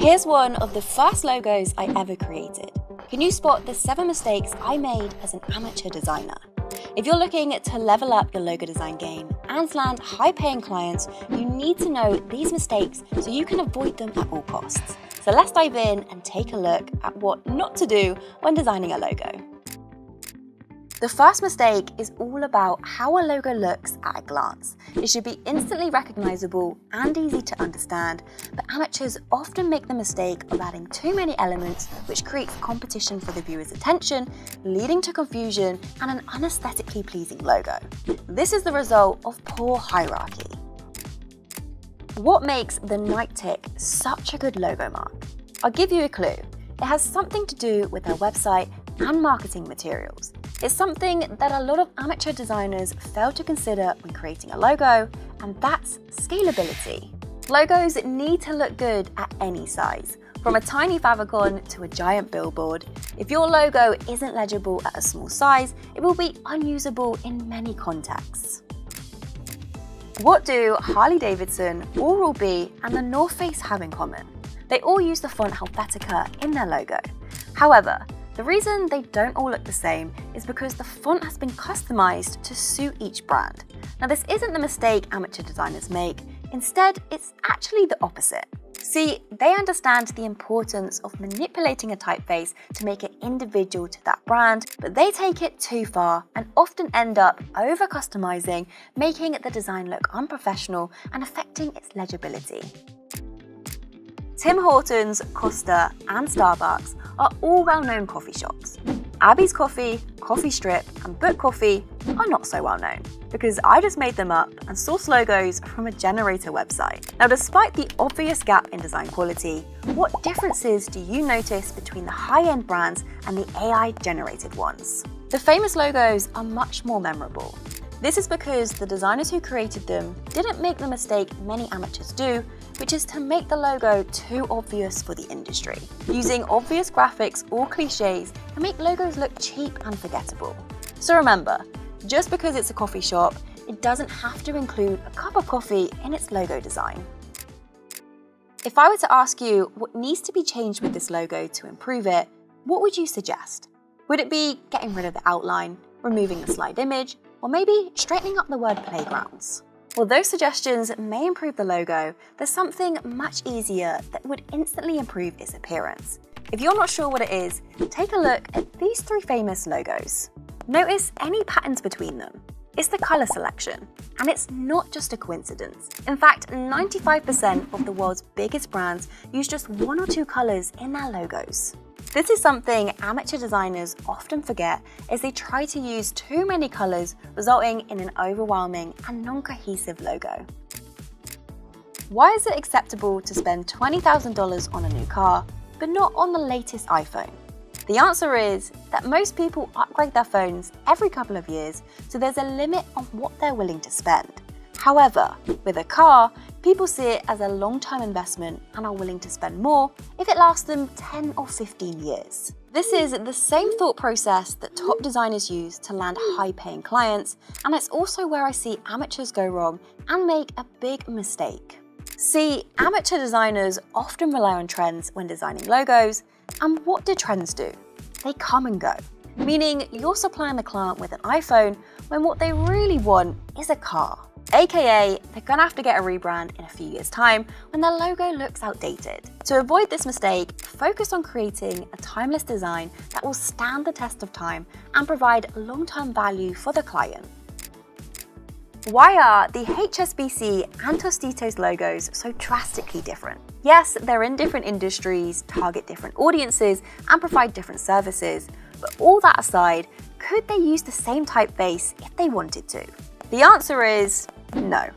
Here's one of the first logos I ever created. Can you spot the 7 mistakes I made as an amateur designer? If you're looking to level up your logo design game and land high-paying clients, you need to know these mistakes so you can avoid them at all costs. So let's dive in and take a look at what not to do when designing a logo. The first mistake is all about how a logo looks at a glance. It should be instantly recognizable and easy to understand, but amateurs often make the mistake of adding too many elements, which creates competition for the viewer's attention, leading to confusion and an unaesthetically pleasing logo. This is the result of poor hierarchy. What makes the Nike tick such a good logo mark? I'll give you a clue. It has something to do with their website and marketing materials. It's something that a lot of amateur designers fail to consider when creating a logo, and that's scalability. Logos need to look good at any size, from a tiny favicon to a giant billboard. If your logo isn't legible at a small size, it will be unusable in many contexts. What do Harley-Davidson, Oral-B and the North Face have in common? They all use the font Helvetica in their logo. However, the reason they don't all look the same is because the font has been customized to suit each brand. Now, this isn't the mistake amateur designers make. Instead, it's actually the opposite. See, they understand the importance of manipulating a typeface to make it individual to that brand, but they take it too far and often end up over-customizing, making the design look unprofessional and affecting its legibility. Tim Hortons, Costa and Starbucks are all well-known coffee shops. Abby's Coffee, Coffee Strip and Book Coffee are not so well-known because I just made them up and sourced logos from a generator website. Now, despite the obvious gap in design quality, what differences do you notice between the high-end brands and the AI-generated ones? The famous logos are much more memorable. This is because the designers who created them didn't make the mistake many amateurs do, which is to make the logo too obvious for the industry. Using obvious graphics or cliches can make logos look cheap and forgettable. So remember, just because it's a coffee shop, it doesn't have to include a cup of coffee in its logo design. If I were to ask you what needs to be changed with this logo to improve it, what would you suggest? Would it be getting rid of the outline, removing the slide image, or maybe straightening up the word playgrounds? While those suggestions may improve the logo, there's something much easier that would instantly improve its appearance. If you're not sure what it is, take a look at these 3 famous logos. Notice any patterns between them. It's the color selection, and it's not just a coincidence. In fact, 95% of the world's biggest brands use just 1 or 2 colors in their logos. This is something amateur designers often forget as they try to use too many colors, resulting in an overwhelming and non-cohesive logo. Why is it acceptable to spend $20,000 on a new car, but not on the latest iPhone? The answer is that most people upgrade their phones every couple of years, so there's a limit on what they're willing to spend. However, with a car, people see it as a long-term investment and are willing to spend more if it lasts them 10 or 15 years. This is the same thought process that top designers use to land high-paying clients, and it's also where I see amateurs go wrong and make a big mistake. See, amateur designers often rely on trends when designing logos, and what do trends do? They come and go, meaning you're supplying the client with an iPhone when what they really want is a car. AKA, they're gonna have to get a rebrand in a few years' time when their logo looks outdated. To avoid this mistake, focus on creating a timeless design that will stand the test of time and provide long-term value for the client. Why are the HSBC and Tostitos logos so drastically different? Yes, they're in different industries, target different audiences, and provide different services, but all that aside, could they use the same typeface if they wanted to? The answer is no.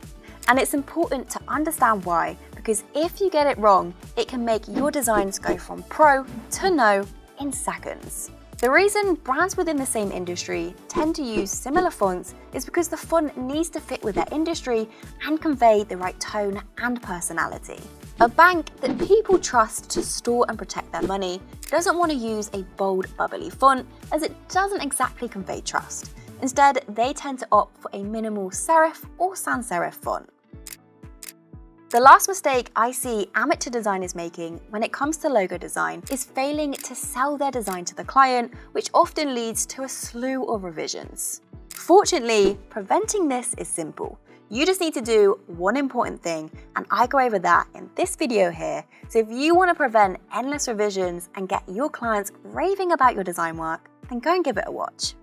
And it's important to understand why, because if you get it wrong, it can make your designs go from pro to no in seconds. The reason brands within the same industry tend to use similar fonts is because the font needs to fit with their industry and convey the right tone and personality. A bank that people trust to store and protect their money doesn't want to use a bold, bubbly font as it doesn't exactly convey trust. Instead, they tend to opt for a minimal serif or sans serif font. The last mistake I see amateur designers making when it comes to logo design is failing to sell their design to the client, which often leads to a slew of revisions. Fortunately, preventing this is simple. You just need to do one important thing, and I go over that in this video here. So if you want to prevent endless revisions and get your clients raving about your design work, then go and give it a watch.